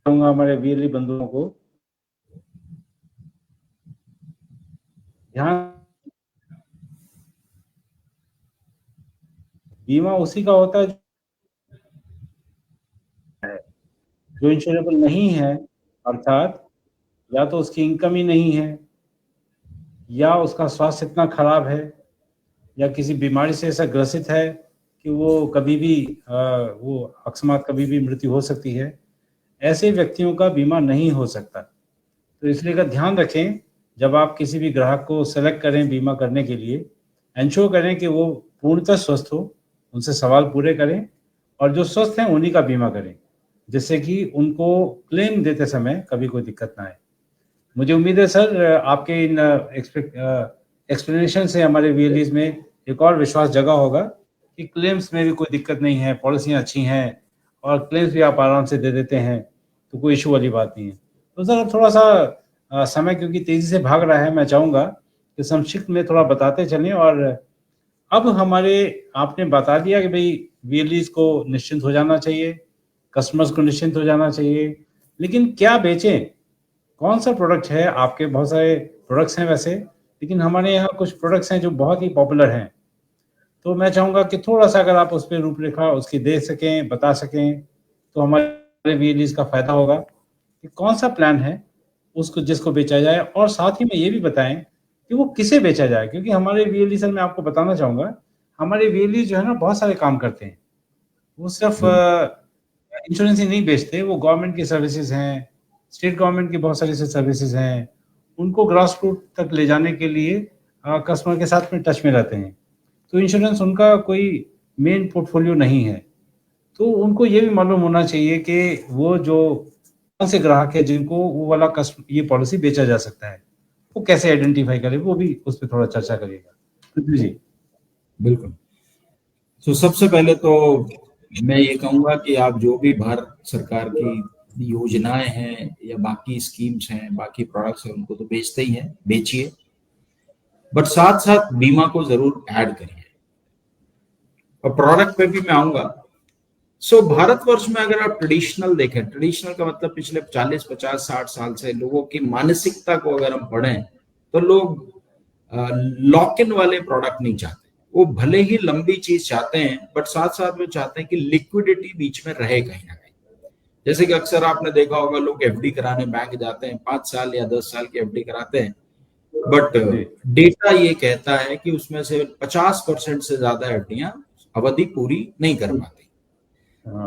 कहूँगा हमारे वीएलई बंधुओं को ध्यान, बीमा उसी का होता है जो इंश्योरेबल नहीं है, अर्थात या तो उसकी इनकम ही नहीं है, या उसका स्वास्थ्य इतना खराब है, या किसी बीमारी से ऐसा ग्रसित है कि वो कभी भी वो अकस्मात कभी भी मृत्यु हो सकती है। ऐसे व्यक्तियों का बीमा नहीं हो सकता। तो इसलिए का ध्यान रखें, जब आप किसी भी ग्राहक को सेलेक्ट करें बीमा करने के लिए, एंश्योर करें कि वो पूर्णतः स्वस्थ हो, उनसे सवाल पूरे करें और जो स्वस्थ हैं उन्हीं का बीमा करें, जिससे कि उनको क्लेम देते समय कभी कोई दिक्कत ना आए। मुझे उम्मीद है सर आपके इन एक्सप्लेनेशन से हमारे वीएलईज में एक और विश्वास जगा होगा कि क्लेम्स में भी कोई दिक्कत नहीं है, पॉलिसियाँ अच्छी हैं और क्लेम्स भी आप आराम से दे देते हैं, तो कोई इशू वाली बात नहीं है। तो सर अब थोड़ा सा समय क्योंकि तेज़ी से भाग रहा है, मैं चाहूँगा कि संक्षिप्त में थोड़ा बताते चलें। और अब हमारे आपने बता दिया कि भाई वीएलईज को निश्चिंत हो जाना चाहिए, कस्टमर्स को निश्चिंत हो जाना चाहिए, लेकिन क्या बेचें? कौन सा प्रोडक्ट है? आपके बहुत सारे प्रोडक्ट्स हैं वैसे, लेकिन हमारे यहाँ कुछ प्रोडक्ट्स हैं जो बहुत ही पॉपुलर हैं। तो मैं चाहूँगा कि थोड़ा-सा अगर आप उस पे रूपरेखा उसकी दे सकें, बता सकें, तो हमारे वीएलईज का फ़ायदा होगा कि कौन-सा प्लान है उसको जिसको बेचा जाए, और साथ ही में ये भी बताएँ कि वो किसे बेचा जाए? क्योंकि हमारे वीएलई सर मैं आपको बताना चाहूँगा, हमारे वीएलई जो है ना बहुत सारे काम करते हैं। वो सिर्फ़ इंश्योरेंस ही नहीं बेचते, वो गवर्नमेंट की सर्विसेज़ हैं, स्टेट गवर्नमेंट की बहुत सारी सर्विसेज़ हैं, उनको ग्रास रूट तक ले जाने के लिए कस्टमर के साथ में टच में रहते हैं। तो इंश्योरेंस उनका कोई मेन पोर्टफोलियो नहीं है। तो उनको ये भी मालूम होना चाहिए कि वो जो कौन से ग्राहक है जिनको वो वाला ये पॉलिसी बेचा जा सकता है, वो कैसे आइडेंटिफाई करें, वो भी उस पे थोड़ा चर्चा करिएगा। पृथ्वी जी। बिल्कुल। तो सबसे पहले तो मैं ये कहूँगा कि आप जो भी भारत सरकार की योजनाएं हैं या बाकी स्कीम्स हैं, बाकी प्रोडक्ट्स हैं, उनको तो बेचते ही हैं, बेचिए, बट साथ साथ बीमा को जरूर ऐड करिए। और प्रोडक्ट पे भी मैं आऊंगा। सो भारतवर्ष में अगर आप ट्रेडिशनल देखें, ट्रेडिशनल का मतलब पिछले 40, 50, 60 साल से लोगों की मानसिकता को अगर हम पढ़ें तो लोग लॉक इन वाले प्रोडक्ट नहीं चाहते। वो भले ही लंबी चीज चाहते हैं, बट साथ साथ में चाहते हैं कि लिक्विडिटी बीच में रहे कहीं ना कहीं। जैसे कि अक्सर आपने देखा होगा, लोग एफडी कराने बैंक जाते हैं, 5 साल या 10 साल की एफडी कराते हैं, बट डेटा ये कहता है कि उसमें से 50% से ज्यादा एफडियां अवधि पूरी नहीं कर पाती।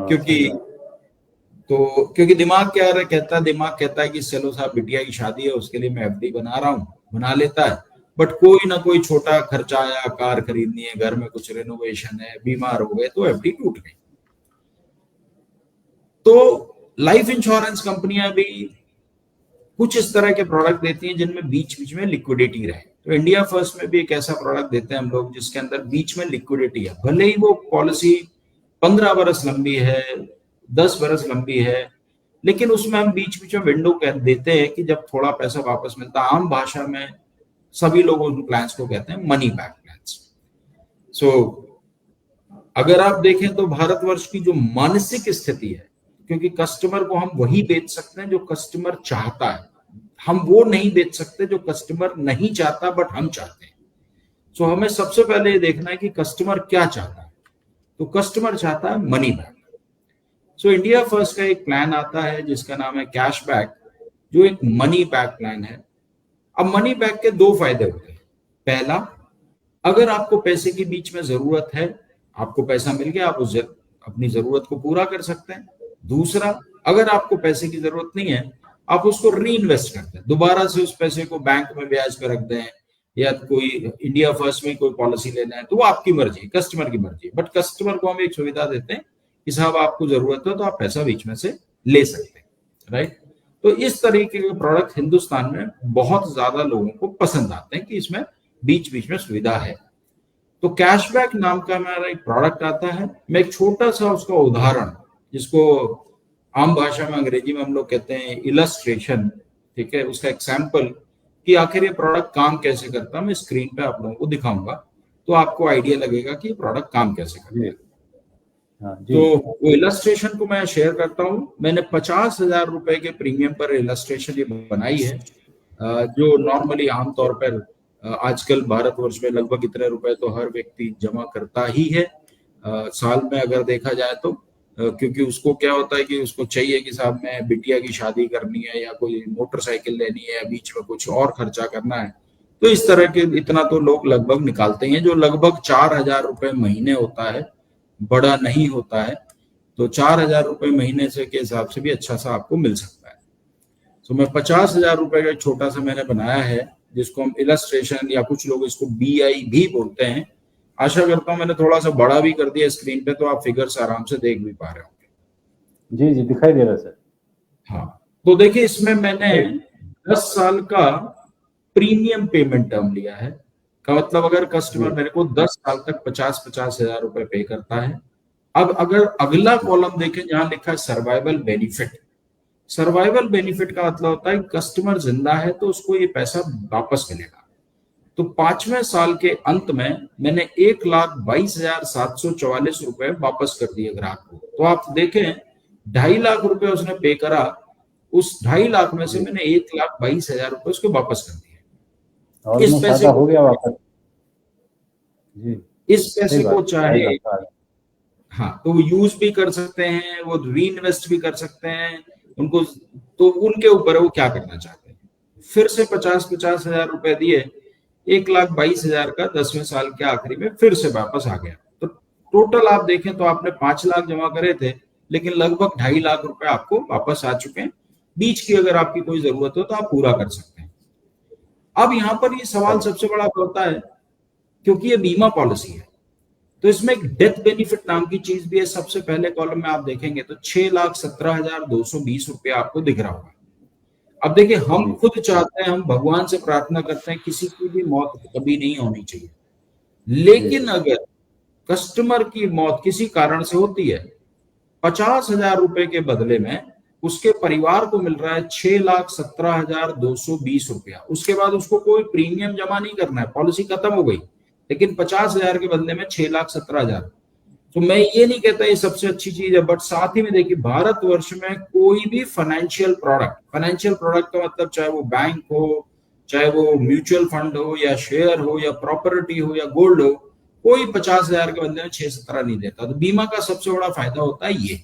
क्योंकि दिमाग क्या कहता है, दिमाग कहता है कि चलो साहब बिटिया की शादी है, उसके लिए मैं एफडी बना रहा हूँ, बना लेता है, बट कोई ना कोई छोटा खर्चा आया, कार खरीदनी है, घर में कुछ रेनोवेशन है, बीमार हो गए तो एफडी टूट गई। तो लाइफ इंश्योरेंस कंपनियां भी कुछ इस तरह के प्रोडक्ट देती हैं जिनमें बीच बीच में लिक्विडिटी रहे। तो इंडिया फर्स्ट में भी एक ऐसा प्रोडक्ट देते हैं हम लोग जिसके अंदर बीच में लिक्विडिटी है। भले ही वो पॉलिसी 15 बरस लंबी है, 10 बरस लंबी है, लेकिन उसमें हम बीच बीच में विंडो देते हैं कि जब थोड़ा पैसा वापस मिलता है। आम भाषा में सभी लोग उन प्लान्स को कहते हैं मनी बैक प्लान्स। सो अगर आप देखें तो भारतवर्ष की जो मानसिक स्थिति है, क्योंकि कस्टमर को हम वही बेच सकते हैं जो कस्टमर चाहता है, हम वो नहीं बेच सकते जो कस्टमर नहीं चाहता बट हम चाहते हैं। सो हमें सबसे पहले ये देखना है कि कस्टमर क्या चाहता है। तो कस्टमर चाहता है money back. So India first का एक प्लान आता है जिसका नाम है कैश बैक, जो एक मनी बैक प्लान है। अब मनी बैक के 2 फायदे होते हैं। पहला, अगर आपको पैसे की बीच में जरूरत है, आपको पैसा मिल गया, आप उस अपनी जरूरत को पूरा कर सकते हैं। दूसरा, अगर आपको पैसे की जरूरत नहीं है, आप उसको री इन्वेस्ट करते हैं, दोबारा से उस पैसे को बैंक में ब्याज पे रख दें, या कोई इंडिया फर्स्ट में कोई पॉलिसी लेना है तो वो आपकी मर्जी, कस्टमर की मर्जी। बट कस्टमर को हम एक सुविधा देते हैं कि साहब आपको जरूरत है तो आप पैसा बीच में से ले सकते हैं, राइट। तो इस तरीके के प्रोडक्ट हिंदुस्तान में बहुत ज्यादा लोगों को पसंद आते हैं कि इसमें बीच बीच में सुविधा है। तो कैशबैक नाम का हमारा एक प्रोडक्ट आता है। मैं एक छोटा सा उसका उदाहरण, जिसको आम भाषा में अंग्रेजी में हम लोग कहते हैं इलस्ट्रेशन, ठीक है, उसका एग्जाम्पल कि आखिर ये प्रोडक्ट काम कैसे करता है, मैं स्क्रीन पे आप लोगों को दिखाऊंगा तो आपको आइडिया लगेगा कि ये प्रोडक्ट काम कैसे करता है। तो वो इलस्ट्रेशन को मैं शेयर करता हूँ। मैंने 50,000 रुपए के प्रीमियम पर इलस्ट्रेशन ये बनाई है, जो नॉर्मली आमतौर पर आजकल भारतवर्ष में लगभग इतने रुपए तो हर व्यक्ति जमा करता ही है साल में अगर देखा जाए तो, क्योंकि उसको क्या होता है कि उसको चाहिए कि साहब मैं बिटिया की शादी करनी है या कोई मोटरसाइकिल लेनी है या बीच में कुछ और खर्चा करना है, तो इस तरह के इतना तो लोग लगभग निकालते हैं, जो लगभग 4,000 रुपए महीने होता है, बड़ा नहीं होता है। तो 4,000 रुपए महीने से के हिसाब से भी अच्छा सा आपको मिल सकता है। तो मैं 50,000 रुपए का छोटा सा मैंने बनाया है, जिसको हम इलस्ट्रेशन या कुछ लोग इसको BI भी बोलते हैं, आशा करता हूँ मैंने थोड़ा सा बड़ा भी कर दिया स्क्रीन पे, तो आप फिगर्स आराम से देख भी पा रहे होंगे। जी जी दिखाई दे रहा है सर। हाँ, तो देखिए इसमें मैंने 10 साल का प्रीमियम पेमेंट टर्म लिया है। का मतलब अगर कस्टमर जी मेरे को 10 साल तक 50-50 हजार रुपए पे करता है। अब अगर अगला कॉलम देखें जहां लिखा है सर्वाइवल बेनिफिट, सर्वाइवल बेनिफिट का मतलब होता है कस्टमर जिंदा है तो उसको ये पैसा वापस मिलेगा। तो 5वें साल के अंत में मैंने 1,22,744 रुपए वापस कर दिए ग्राहक को। तो आप देखें 2.5 लाख रुपए उसने पे करा, उस 2.5 लाख में से जी मैंने 1,22,000 रुपए उसको वापस कर दिए। इस ऑलमोस्ट पैसे आधा को हो गया वापस। जी इस सही पैसे को बात, ढाई चाहे लाख का। हाँ तो वो यूज भी कर सकते हैं, वो री इन्वेस्ट भी कर सकते हैं, उनको तो उनके ऊपर है वो क्या करना चाहते हैं। फिर से 50-50 हजार रुपए दिए, 1,22,000 का 10वें साल के आखिरी में फिर से वापस आ गया। तो टोटल आप देखें तो आपने 5 लाख जमा करे थे, लेकिन लगभग 2.5 लाख रुपए आपको वापस आ चुके हैं। बीच की अगर आपकी कोई जरूरत हो तो आप पूरा कर सकते हैं। अब यहाँ पर ये सवाल चलो सबसे बड़ा होता है, क्योंकि ये बीमा पॉलिसी है तो इसमें एक डेथ बेनिफिट नाम की चीज भी है। सबसे पहले कॉलम में आप देखेंगे तो 6,17,220 रुपया आपको दिख रहा होगा। अब देखिए हम जी खुद चाहते हैं, हम भगवान से प्रार्थना करते हैं किसी की भी मौत कभी नहीं होनी चाहिए, लेकिन जी अगर कस्टमर की मौत किसी कारण से होती है, 50,000 रुपए के बदले में उसके परिवार को मिल रहा है 6,17,220 रुपया। उसके बाद उसको कोई प्रीमियम जमा नहीं करना है, पॉलिसी खत्म हो गई, लेकिन 50,000 के बदले में 6,17,000। तो मैं ये नहीं कहता ये सबसे अच्छी चीज है, बट साथ ही में देखिए भारतवर्ष में कोई भी फाइनेंशियल प्रोडक्ट का मतलब चाहे वो बैंक हो, चाहे वो म्यूचुअल फंड हो या शेयर हो या प्रॉपर्टी हो या गोल्ड हो, कोई 50,000 के बदले में 6,17 नहीं देता। तो बीमा का सबसे बड़ा फायदा होता है ये।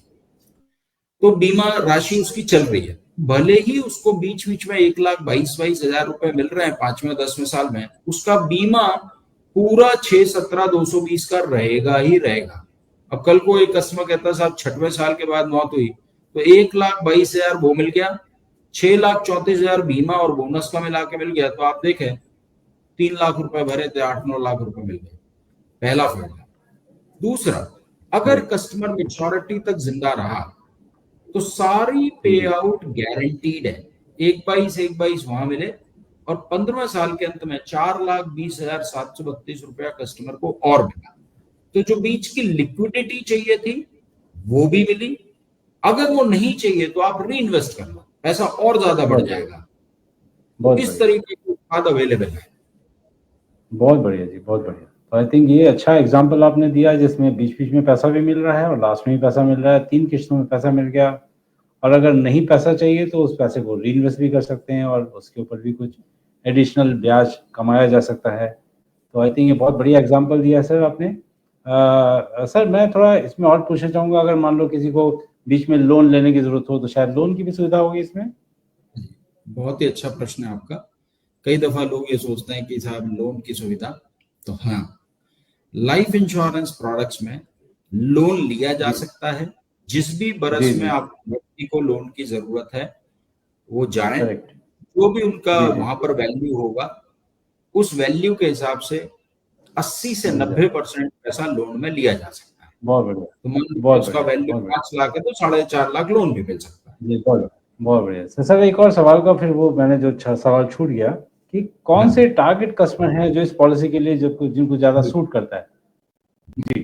तो बीमा राशि उसकी चल रही है, भले ही उसको बीच बीच में 1,22,22,000 रुपए मिल रहे हैं 5वें 10वें साल में, उसका बीमा पूरा 6,17,220 का रहेगा ही रहेगा। अब कल को एक कस्टमर कहता है साहब 6वें साल के बाद मौत हुई, तो 1,22,000 वो मिल गया, 6,34,000 बीमा और बोनस का मिला के मिल गया। तो आप देखें 3 लाख रुपए भरे थे, 8-9 लाख रुपए मिल गए, पहला फायदा। दूसरा, अगर जी कस्टमर मेच्योरिटी तक जिंदा रहा तो सारी पे जी आउट गारंटीड है। 1,22,1,22 वहां मिले और 15वें साल के अंत में 4,20,732 रुपया कस्टमर को और मिला। तो जो बीच की लिक्विडिटी चाहिए थी वो भी मिली। अगर वो नहीं चाहिए तो आप री इन्वेस्ट कर लो, पैसा और ज्यादा बढ़ बहुत बढ़िया, जाएगा। तो बहुत इस बढ़िया, तरीके के उत्पाद अवेलेबल है। बहुत बढ़िया जी, बहुत बढ़िया। तो आई थिंक ये अच्छा एग्जांपल आपने दिया जिसमें बीच बीच में पैसा भी मिल रहा है और लास्ट में भी पैसा मिल रहा है, 3 किश्तों में पैसा मिल गया। और अगर नहीं पैसा चाहिए तो उस पैसे को री इन्वेस्ट भी कर सकते हैं और उसके ऊपर भी कुछ एडिशनल ब्याज कमाया जा सकता है। तो आई थिंक ये बहुत बढ़िया एग्जांपल दिया है सर आपने। सर मैं थोड़ा इसमें और पूछना चाहूँगा, अगर मान लो किसी को बीच में लोन लेने की जरूरत हो तो शायद लोन की भी सुविधा होगी इसमें? बहुत ही अच्छा प्रश्न है आपका। कई दफा लोग ये सोचते हैं कि साहब लोन की सुविधा, तो हाँ, लाइफ इंश्योरेंस प्रोडक्ट्स में लोन लिया जा जी सकता है। जिस भी जी बरस में जी आप व्यक्ति को लोन की जरूरत है वो जाएं, करेक्ट। जो भी उनका जी जी वहां पर वैल्यू होगा उस वैल्यू के हिसाब से 80 से मिल जाए। 90% पैसा लोन में लिया जा सकता है। बहुत बढ़िया, तो मान लीजिए बहुत उसका बढ़िया, वैल्यू बहुत बढ़िया। 5 लाख है तो 4.5 लाख लोन भी मिल सकता है। जी बहुत बहुत बढ़िया। सर एक और सवाल का, फिर वो मैंने जो सवाल छूट गया कि हाँ कौन जी। से टारगेट कस्टमर हैं जो इस पॉलिसी के लिए जो जिनको ज्यादा सूट करता है? जी थोड़ा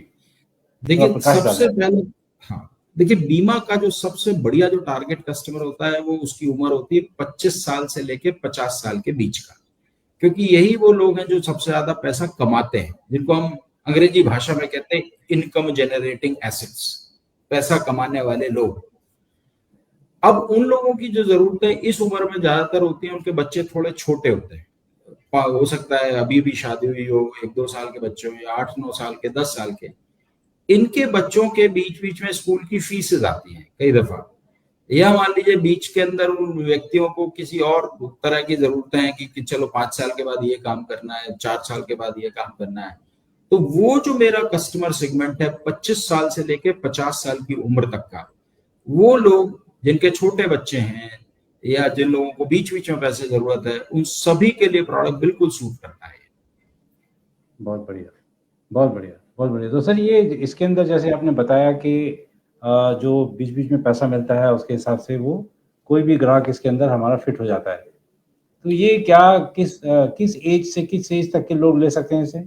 देखिए प्रकाश सबसे डालें। पहले, हाँ देखिए बीमा का जो सबसे बढ़िया जो टारगेट कस्टमर होता है वो उसकी उम्र होती है 25 साल से लेके 50 साल के बीच का। क्योंकि यही वो लोग हैं जो सबसे ज्यादा पैसा कमाते हैं, जिनको हम अंग्रेजी भाषा में कहते हैं इनकम जनरेटिंग एसेट्स, पैसा कमाने वाले लोग। अब उन लोगों की जो जरूरतें इस उम्र में ज्यादातर होती हैं, उनके बच्चे थोड़े छोटे होते हैं। हो सकता है अभी भी शादी हुई हो, 1-2 साल के बच्चे हो या 8-9 साल के, 10 साल के। इनके बच्चों के बीच बीच में स्कूल की फीसेस आती हैं कई दफा, या मान लीजिए बीच के अंदर उन व्यक्तियों को किसी और तरह की जरूरतें हैं कि चलो 5 साल के बाद ये काम करना है, 4 साल के बाद ये काम करना है। तो वो जो मेरा कस्टमर सेगमेंट है 25 साल से लेके 50 साल की उम्र तक का, वो लोग जिनके छोटे बच्चे हैं या जिन लोगों को बीच बीच में पैसे जरूरत है, उन सभी के लिए प्रोडक्ट बिल्कुल सूट करता है। बहुत बढ़िया, बहुत बढ़िया, बहुत बढ़िया। तो सर ये इसके अंदर जैसे आपने बताया कि जो बीच-बीच में पैसा मिलता है उसके हिसाब से वो कोई भी ग्राहक इसके अंदर हमारा फिट हो जाता है। तो ये क्या किस एज से किस एज तक के लोग ले सकते हैं इसे?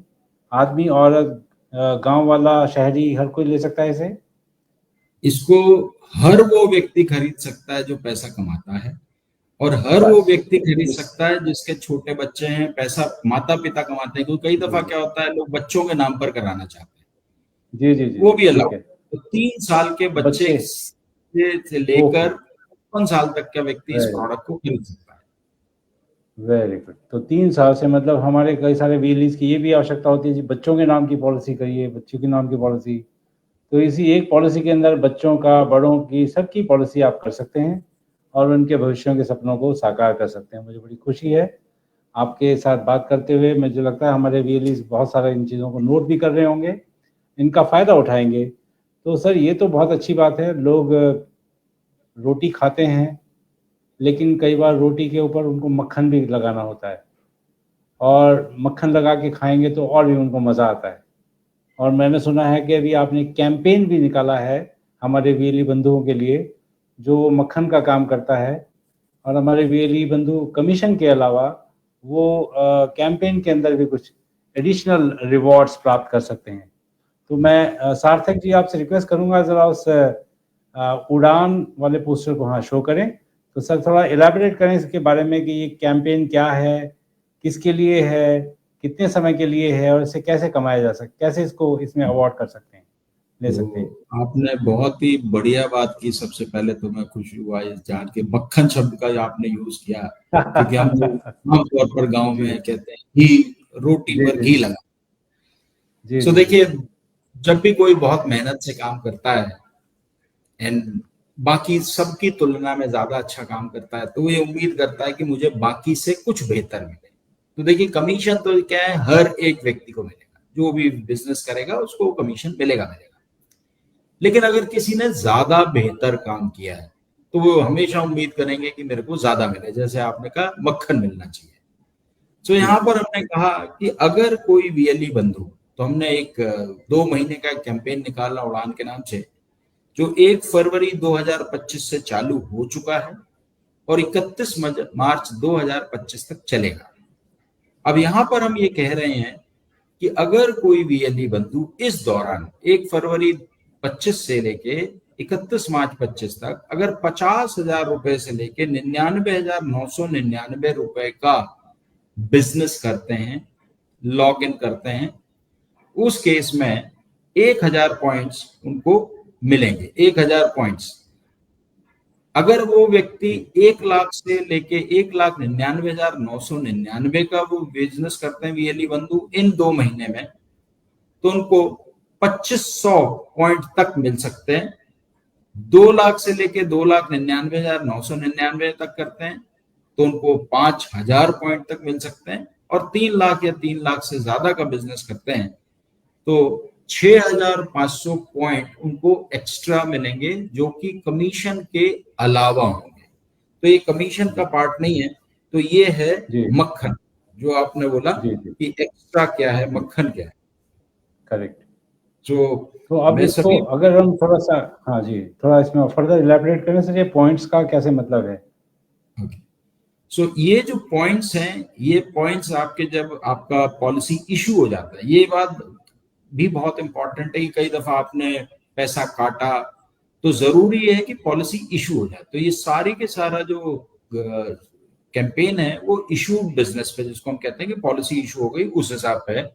आदमी, औरत, गाँव वाला, शहरी, हर कोई ले सकता है इसे? इसको हर वो व्यक्ति खरीद सकता है जो पैसा कमाता है, और हर वो बस। व्यक्ति खरीद सकता है जिसके छोटे बच्चे हैं, पैसा माता पिता कमाते हैं, क्योंकि कई दफा जी। क्या होता है लोग बच्चों के नाम पर कराना चाहते हैं, जी, जी, जी, वो जी, भी ठीक अलाउ। है। तो 3 साल के बच्चे बच्चे, से ओके, लेकर 55 साल तक का व्यक्ति इस वेरी प्रोडक्ट को खरीद सकता है। Very good. तो 3 साल से मतलब हमारे कई सारे व्हीलिज़ की ये भी आवश्यकता होती है जी, बच्चों के नाम की पॉलिसी करिए, बच्चों के नाम की पॉलिसी। तो इसी एक पॉलिसी के अंदर बच्चों का, बड़ों की, सबकी पॉलिसी आप कर सकते हैं और उनके भविष्यों के सपनों को साकार कर सकते हैं। मुझे बड़ी खुशी है आपके साथ बात करते हुए। मुझे लगता है हमारे व्हीलिज़ बहुत सारा इन चीज़ों को नोट भी कर रहे होंगे, इनका फ़ायदा उठाएँगे। तो सर ये तो बहुत अच्छी बात है, लोग रोटी खाते हैं, लेकिन कई बार रोटी के ऊपर उनको मक्खन भी लगाना होता है और मक्खन लगा के खाएँगे तो और भी उनको मज़ा आता है। और मैंने सुना है कि अभी आपने कैंपेन भी निकाला है हमारे वीएलई बंधुओं के लिए, जो मक्खन का काम करता है, और हमारे वीएलई बंधु कमीशन के अलावा वो कैंपेन के अंदर भी कुछ एडिशनल रिवॉर्ड्स प्राप्त कर सकते हैं। तो मैं सार्थक जी आपसे रिक्वेस्ट करूँगा ज़रा उस उड़ान वाले पोस्टर को हाँ शो करें। तो सर थोड़ा इलैबोरेट करें इसके बारे में कि ये कैंपेन क्या है, किसके लिए है, कितने समय के लिए है और इसे कैसे कमाया जा सकता, कैसे इसको इसमें अवार्ड कर सकते हैं, ले सकते हैं? तो आपने बहुत ही बढ़िया बात की। सबसे पहले तो मैं खुश हुआ इस जान के मक्खन शब्द का जो आपने यूज किया, क्योंकि हम लोग आमतौर पर गांव जी, में कहते हैं घी, रोटी जी, पर जी, घी लगा। जी, सो जी, जी, देखिए, जब भी कोई बहुत मेहनत से काम करता है एंड बाकी सबकी तुलना में ज्यादा अच्छा काम करता है, तो ये उम्मीद करता है कि मुझे बाकी से कुछ बेहतर मिले। तो देखिए, कमीशन तो क्या है, हर एक व्यक्ति को मिलेगा, जो भी बिजनेस करेगा उसको कमीशन मिलेगा मिलेगा। लेकिन अगर किसी ने ज्यादा बेहतर काम किया है तो वो हमेशा उम्मीद करेंगे कि मेरे को ज्यादा मिले, जैसे आपने कहा मक्खन मिलना चाहिए। तो जी, यहाँ पर हमने कहा कि अगर कोई वीएलई बंधु, तो हमने एक 2 महीने का कैंपेन निकाला उड़ान के नाम से, जो 1 फरवरी 2025 से चालू हो चुका है और 31 मार्च 2025 तक चलेगा। अब यहाँ पर हम ये कह रहे हैं कि अगर कोई वीएलई बंधु इस दौरान 1 फरवरी 25 से लेके 31 मार्च 25 तक अगर 50,000 रुपए से लेके 99,999 रुपए का बिजनेस करते हैं, लॉग इन करते हैं, उस केस में 1,000 पॉइंट्स उनको मिलेंगे। 1,000 पॉइंट्स। अगर वो व्यक्ति जी, 1 लाख से लेके 1,99,999 का वो बिजनेस करते हैं वीएलई बंधु इन 2 महीने में, तो उनको 2500 पॉइंट तक मिल सकते हैं। 2 लाख से लेके 2,99,999 तक करते हैं तो उनको 5,000 पॉइंट तक मिल सकते हैं, और 3 लाख या 3 लाख से ज्यादा का बिजनेस करते हैं तो 6,500 पॉइंट उनको एक्स्ट्रा मिलेंगे, जो कि कमीशन के अलावा होंगे। तो ये कमीशन का जी, पार्ट नहीं है। तो ये है जी, मक्खन, जो आपने बोला जी, जी, कि एक्स्ट्रा क्या है, जी, मक्खन क्या है। करेक्ट। जो तो अब मैं इसको सभी अगर हम थोड़ा-सा, हाँ जी, थोड़ा इसमें फर्दर इलैबोरेट करें सर, ये पॉइंट्स का कैसे मतलब है? सो ये जो पॉइंट्स हैं, ये पॉइंट्स आपके जब आपका पॉलिसी इशू हो जाता है, ये बात भी बहुत इंपॉर्टेंट है कि कई दफा आपने पैसा काटा, तो जरूरी है कि पॉलिसी इशू हो जाए। तो ये सारी के सारा जो कैंपेन है वो इशू बिजनेस पे, जिसको हम कहते हैं कि पॉलिसी इशू हो गई, उस हिसाब पे है।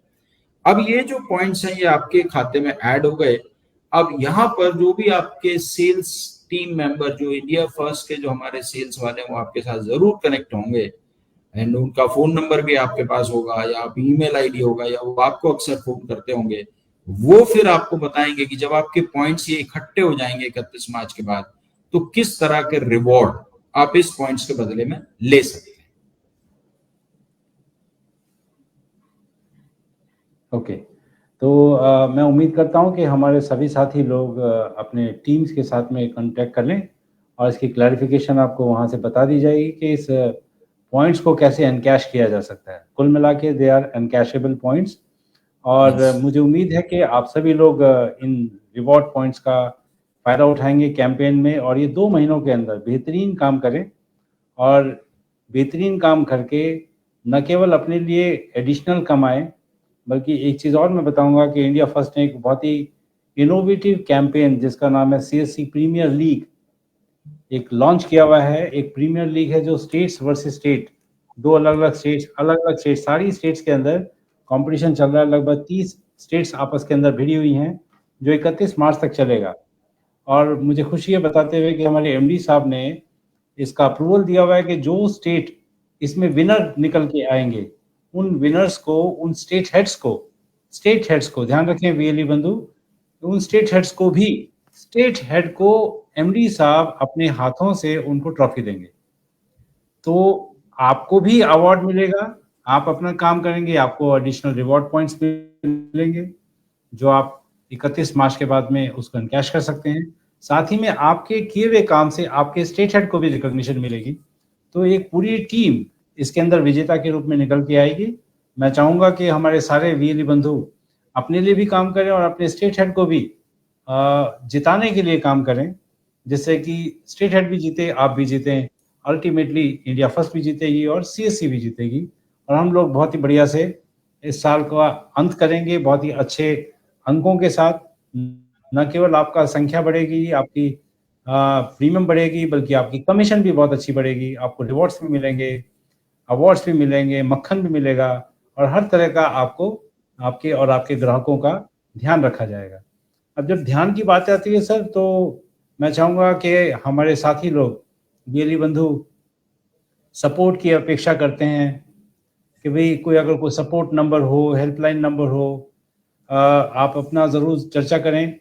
अब ये जो पॉइंट्स हैं ये आपके खाते में ऐड हो गए। अब यहाँ पर जो भी आपके सेल्स टीम मेंबर, जो इंडिया फर्स्ट के जो हमारे सेल्स वाले हैं, वो आपके साथ जरूर कनेक्ट होंगे, एंड उनका फोन नंबर भी आपके पास होगा या आप ईमेल आईडी होगा या वो आपको अक्सर फोन करते होंगे। वो फिर आपको बताएंगे कि जब आपके पॉइंट्स ये इकट्ठे हो जाएंगे 31 मार्च के बाद, तो किस तरह के रिवॉर्ड आप इस पॉइंट्स के बदले में ले सकते हैं। ओके। तो मैं उम्मीद करता हूँ कि हमारे सभी साथी लोग अपने टीम्स के साथ में कॉन्टैक्ट कर लें और इसकी क्लैरिफिकेशन आपको वहाँ से बता दी जाएगी कि इस पॉइंट्स को कैसे एनकैश किया जा सकता है। कुल मिला के दे आर एनकैशेबल पॉइंट्स और Yes. मुझे उम्मीद है कि आप सभी लोग इन रिवॉर्ड पॉइंट्स का फ़ायदा उठाएंगे कैंपेन में, और ये 2 महीनों के अंदर बेहतरीन काम करें, और बेहतरीन काम करके न केवल अपने लिए एडिशनल कमाएं, बल्कि एक चीज़ और मैं बताऊंगा कि इंडिया फर्स्ट ने एक बहुत ही इनोवेटिव कैंपेन जिसका नाम है सीएससी प्रीमियर लीग एक लॉन्च किया हुआ है। एक प्रीमियर लीग है जो स्टेट्स वर्सेस स्टेट, दो अलग अलग स्टेट, सारी स्टेट्स के अंदर कंपटीशन चल रहा है। लगभग 30 स्टेट्स आपस के अंदर भिड़ी हुई हैं, जो 31 मार्च तक चलेगा। और मुझे खुशी है बताते हुए कि हमारे एमडी साहब ने इसका अप्रूवल दिया हुआ है कि जो स्टेट इसमें विनर निकल के आएंगे, उन विनर्स को, उन स्टेट हेड्स को ध्यान रखें वीएलई बंधु, उन स्टेट हेड्स को भी, स्टेट हेड को एमडी साहब अपने हाथों से उनको ट्रॉफी देंगे। तो आपको भी अवार्ड मिलेगा, आप अपना काम करेंगे, आपको एडिशनल रिवॉर्ड पॉइंट्स मिलेंगे, जो आप 31 मार्च के बाद में उसको एनकैश कर सकते हैं। साथ ही में आपके किए हुए काम से आपके स्टेट हेड को भी रिकॉग्निशन मिलेगी। तो एक पूरी टीम इसके अंदर विजेता के रूप में निकल के आएगी। मैं चाहूंगा कि हमारे सारे वीएलई बंधु अपने लिए भी काम करें और अपने स्टेट हेड को भी जिताने के लिए काम करें, जिससे कि स्टेट हेड भी जीते, आप भी जीतें, अल्टीमेटली इंडिया फर्स्ट भी जीतेगी और सीएससी भी जीतेगी, और हम लोग बहुत ही बढ़िया से इस साल का अंत करेंगे बहुत ही अच्छे अंकों के साथ। न केवल आपका संख्या बढ़ेगी, आपकी प्रीमियम बढ़ेगी, बल्कि आपकी कमीशन भी बहुत अच्छी बढ़ेगी, आपको रिवॉर्ड्स भी मिलेंगे, अवार्ड्स भी मिलेंगे, मक्खन भी मिलेगा, और हर तरह का आपको आपके और आपके ग्राहकों का ध्यान रखा जाएगा। अब जब ध्यान की बात आती है सर, तो मैं चाहूँगा कि हमारे साथी लोग वीएलई बंधु सपोर्ट की अपेक्षा करते हैं कि भाई कोई अगर कोई सपोर्ट नंबर हो, हेल्पलाइन नंबर हो, आप अपना ज़रूर चर्चा करें।